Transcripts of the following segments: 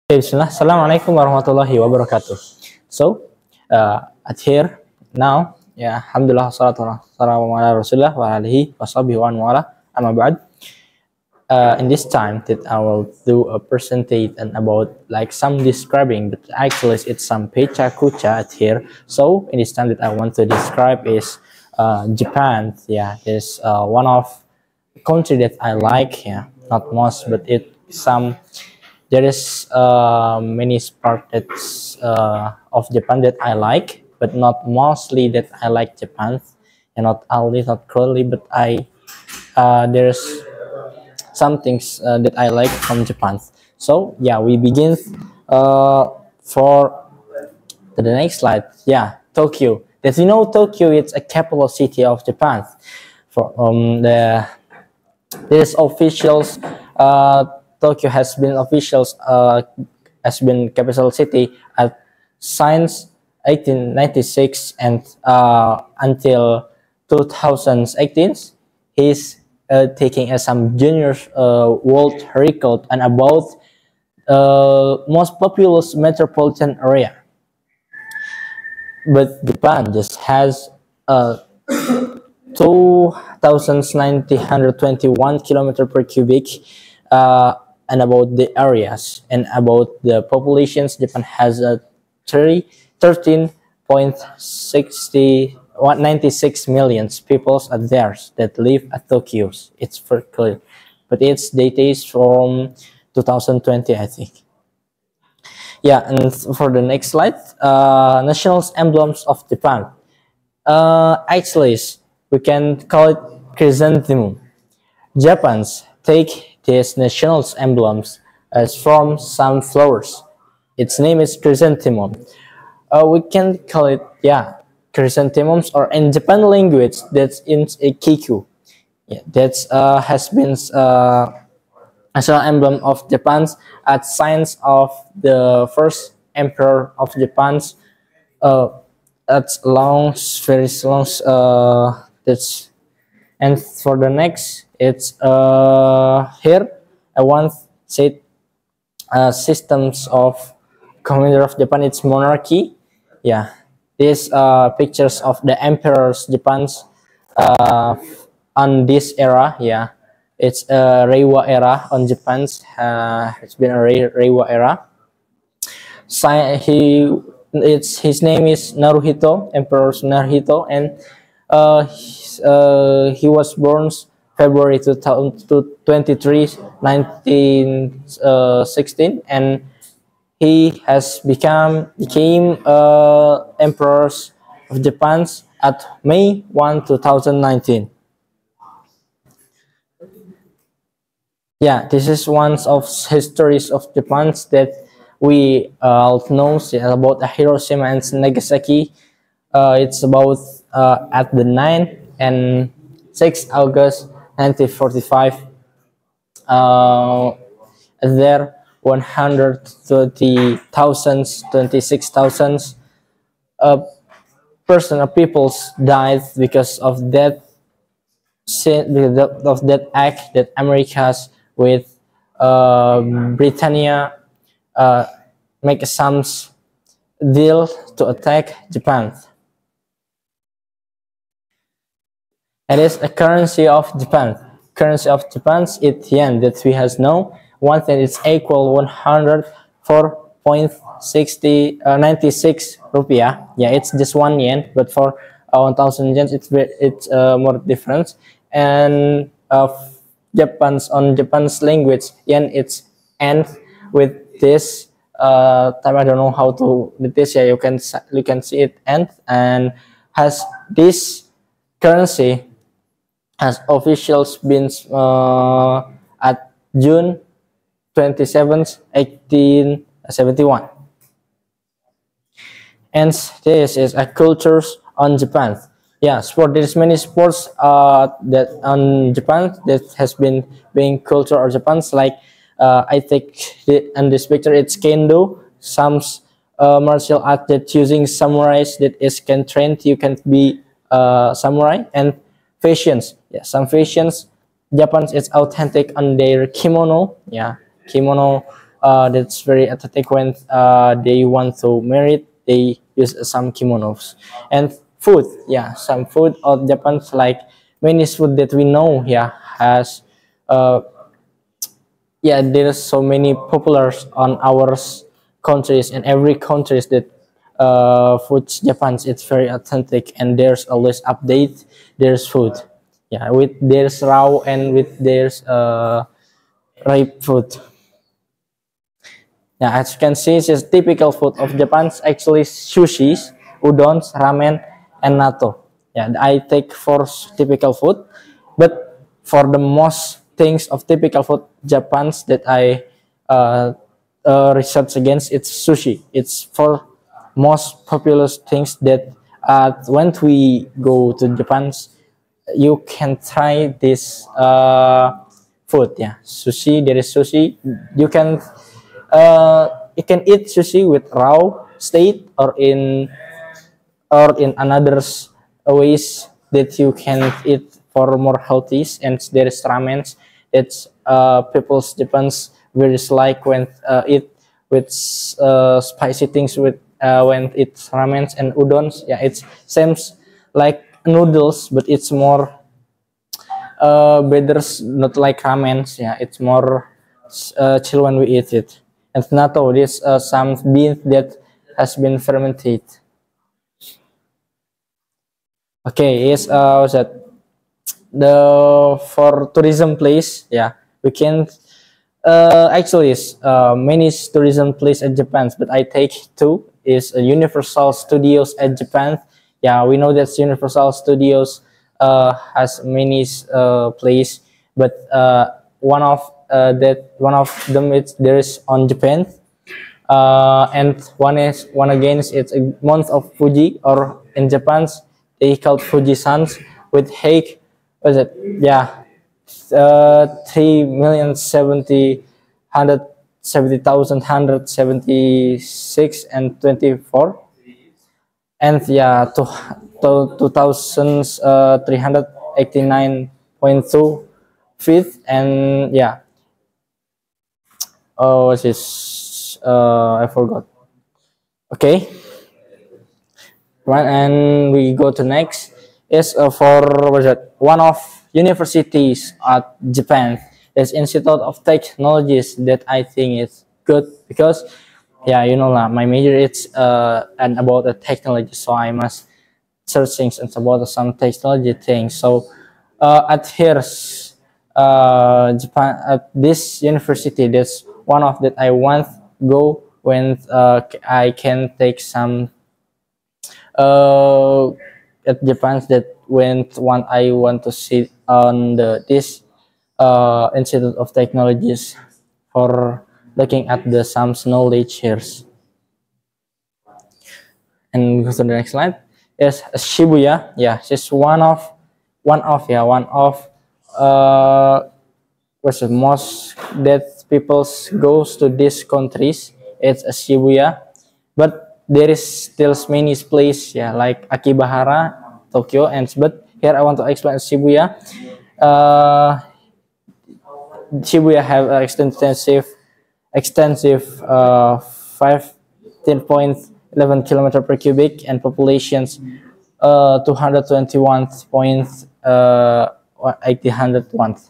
Bismillah. Assalamualaikum warahmatullahi wabarakatuh. So, at here now, alhamdulillah, salatu wassalamu ala rasulillah wa alihi wa sahbihi wa wala, amma ba'd. In this time that I will do a presentation about like some describing, but actually it's some pecha kucha at here. So, in this time that I want to describe is Japan. Is one of country that I like. Not most, but it some there is many parts of Japan that I like, but not mostly that I like Japan, and not only not clearly, but there's some things that I like from Japan. So we begin for the next slide. Tokyo. As you know, Tokyo is a capital city of Japan. For this officials. Tokyo has been capital city since 1896 and until 2018. He's taking some junior world record and about most populous metropolitan area. But Japan just has 2,921 kilometer per cubic. And about the areas and about the populations, Japan has a 13.96 million people at there that live at Tokyo. It's for clear, but its data is from 2020, I think. And for the next slide, national emblems of Japan. Actually, we can call it chrysanthemum. Japan's take these national emblems as from some flowers. Its name is chrysanthemum. We can call it chrysanthemums, or in Japan language that's in a kiku. That has been national emblem of Japan's at signs of the first emperor of Japan's. That's long, very long. And for the next, it's here I want said systems of commander of Japan. It's monarchy. These pictures of the emperors Japan's on this era. It's a Reiwa era on Japan's. It's been a Reiwa era. His name is Naruhito, Emperor Naruhito, and he was born February 23, 1916, and he has became Emperor of Japan at May 1, 2019. This is one of histories of Japan that we all know about Hiroshima and Nagasaki. It's about at the 9 and 6 August 1945. There 26,000 peoples died because of that act that America's with Britannia make some deal to attack Japan. It is a currency of Japan. Currency of Japan is yen that we has now. One thing is equal 104.96 rupiah. It's just 1 yen, but for 1,000 yen it's more different. And Japan's language, yen it's end with this time. I don't know how to this. You can see it end and has this currency. Has officials been at June 27th, 1871. And this is a cultures on Japan. There's many sports that on Japan that has been being culture of Japan's, like I think in this picture it's kendo, some martial art that using samurais that is can train you can be samurai, and fashions. Some fashions Japan is authentic on their kimono. Kimono that's very aesthetic. When they want to marry, they use some kimonos. And food, yeah, some food of Japan's, like many food that we know, yeah, has uh, yeah, there's so many popular on our countries, and every countries that foods Japan's, it's very authentic, and there's always update there's food, yeah, with there's raw and with there's ripe food. Yeah, as you can see, it's just typical food of Japan's actually sushis, udons, ramen, and natto. Yeah, I take for typical food, but for the most things of typical food Japan's that I research against, it's sushi. It's for most popular things that when we go to Japan's, you can try this food. Yeah, sushi. There is sushi. You can you can eat sushi with raw state, or in another ways that you can eat for more healthy. And there is ramen that's people's Japan's very like when eat with spicy things with when it's ramen and udons. Yeah, it's seems like noodles, but it's more better, not like ramen. Yeah, it's more chill when we eat it. And natto, this some bean that has been fermented. Okay, is what's that? The for tourism place, yeah, we can actually is many tourism place at Japan, but I take two is Universal Studios at Japan. Yeah, we know that Universal Studios has many place, but one of them is there is on Japan, and one again is it's a month of Fuji, or in Japan's they called Fuji Suns with Hake. Was it? Yeah, 3,770,176 and 24, and yeah, to 2,389.2 feet, and yeah, oh, what's this? I forgot. Okay, right, and we go to next is for what's that? One of universities at Japan. There's Institute of Technologies that I think is good because, yeah, you know lah, my major is and about the technology, so I must search things and about some technology things. So at here's Japan at this university, that's one of that I want go when I can take some at Japan, that when one I want to sit on this Institute of Technologies for looking at the some knowledge here. And go to the next slide. Yes, Shibuya. Yeah, she's one of what's the most that people goes to these countries. It's Shibuya, but there is still many places, yeah, like Akibahara, Tokyo, and but here I want to explain Shibuya. Shibuya have an extensive 15.11 kilometer per cubic and populations 221.801.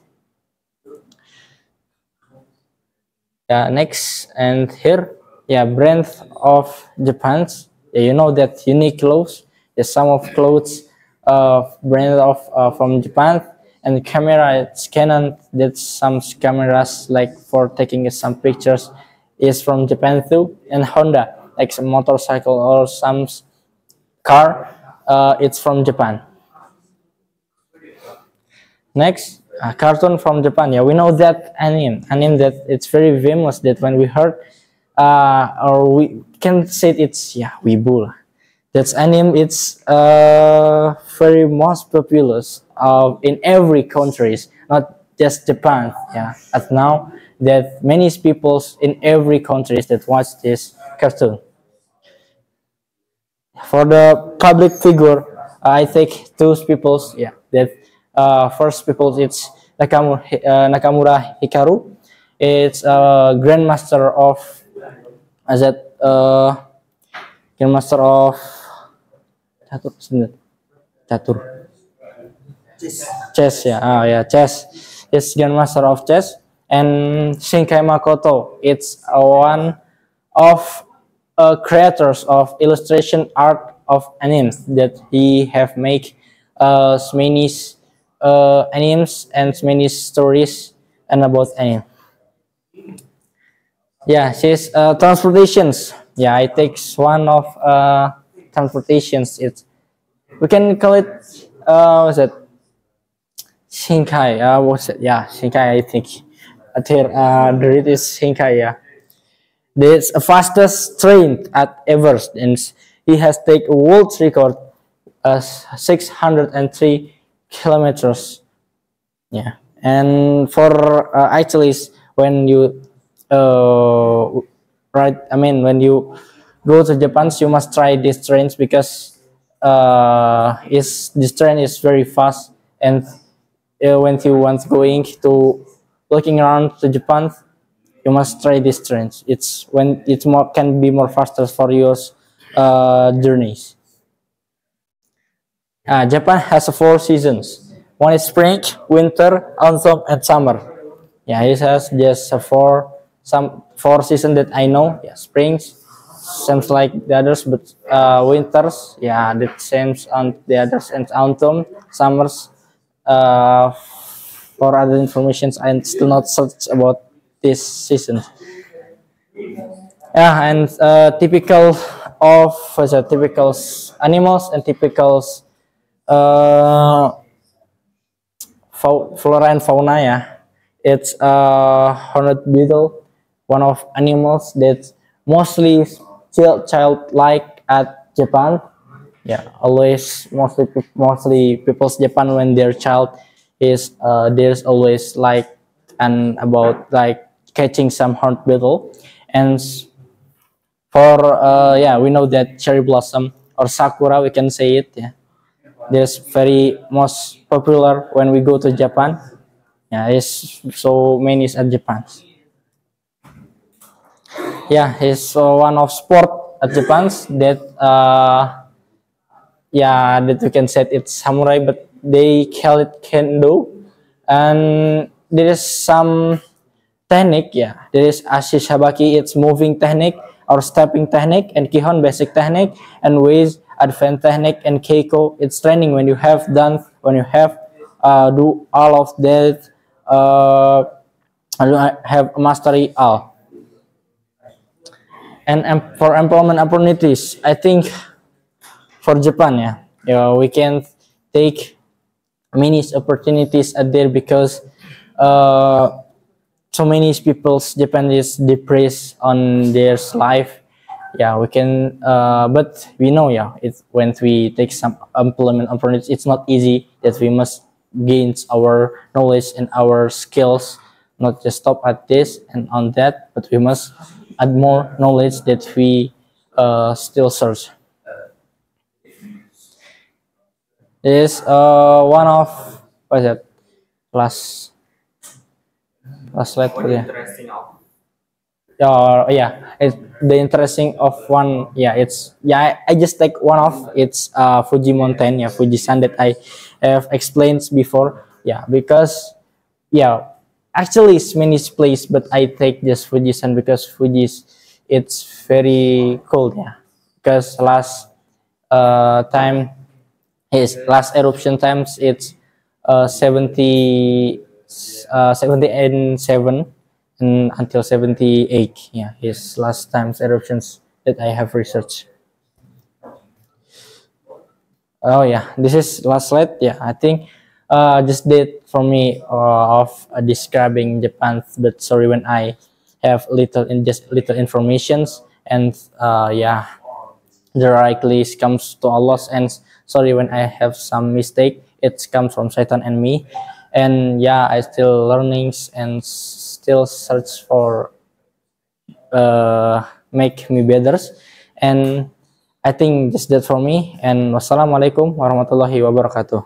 Yeah, next, and here, yeah, brand of Japan's. Yeah, you know that unique clothes. Yeah, some of clothes brand of from Japan. And camera, it's Canon. That's some cameras like for taking some pictures is from Japan too. And Honda, like some motorcycle or some car, it's from Japan. Next, a cartoon from Japan. Yeah, we know that anime that it's very famous. That when we heard, or we can say it's, yeah, Weeble. That's anime. It's very most popular in every countries, not just Japan. Yeah, as now that many people in every countries that watch this cartoon. For the public figure, I take two peoples. Yeah, that first people it's Nakamura Hikaru, It's a grandmaster of that grandmaster of catur catur chess ya. Oh yeah, chess. It's grandmaster of chess. And Shinkai Makoto, it's one of creators of illustration art of animes that he have make many animes and many stories and about anime. Yeah, she's transportations. Yeah, it takes one of transportations. It's we can call it what's it? Shinkai. What's it? Yeah, Shinkai. I think. There it is Shinkai. Yeah. This fastest train at Everest, and he has take a world record as 603 kilometers. Yeah, and for actually when you right, I mean when you go to Japan, you must try these trains because is this train is very fast, and when you want going to looking around to Japan, you must try these trains. It's when it's more can be more faster for your journeys. Japan has four seasons. One is spring, winter, autumn, and summer. Yeah, it has just four seasons that I know. Yeah, springs seems like the others, but winters, yeah, that seems on the others, and autumn, summers. For other informations, I'm still not search about this season. Yeah, and typical of what's that, typical animals and typical uh, flora and fauna. Yeah, it's horned beetle, one of animals that mostly childlike at Japan. Yeah, always mostly people's Japan when their child is there's always like and about like catching some horned beetle. And for yeah, we know that cherry blossom or sakura, we can say it. Yeah, there's very most popular when we go to Japan. Yeah, it's so many at Japan. Yeah, it's one of sport at Japan that yeah, that we can say it's samurai, but they call it kendo. And there is some technique. Yeah, there is ashishabaki, it's moving technique or stepping technique, and kihon basic technique, and ways advanced technique, and keiko it's training when you have done when you have do all of that have mastery all. And for employment opportunities, I think for Japan, yeah, we can take many opportunities at there because so many people's Japan is depressed on their life. Yeah, we can, but we know, yeah, it's when we take some employment opportunities, it's not easy that we must gain our knowledge and our skills, not just stop at this and on that, but we must add more knowledge that we still search. Is one of what is that last slide yeah. Yeah, it's the interesting of one. Yeah, it's yeah. I just take one of it's Fuji Mountain, yeah, Fuji San that I have explained before. Yeah, because yeah, actually it's many place, but I take just Fuji San because Fuji's it's very cold. Yeah, because time his last eruption times it's 70 and 7 and until 78. Yeah, his last times eruptions that I have researched. Oh yeah, this is last slide. Yeah, I think just did for me of describing Japan, but sorry when I have little in just little informations, and yeah, directly comes to Allah, and sorry when I have some mistake, it comes from Satan and me. And yeah, I still learnings and still search for make me better. And I think that's that for me. And wassalamualaikum warahmatullahi wabarakatuh.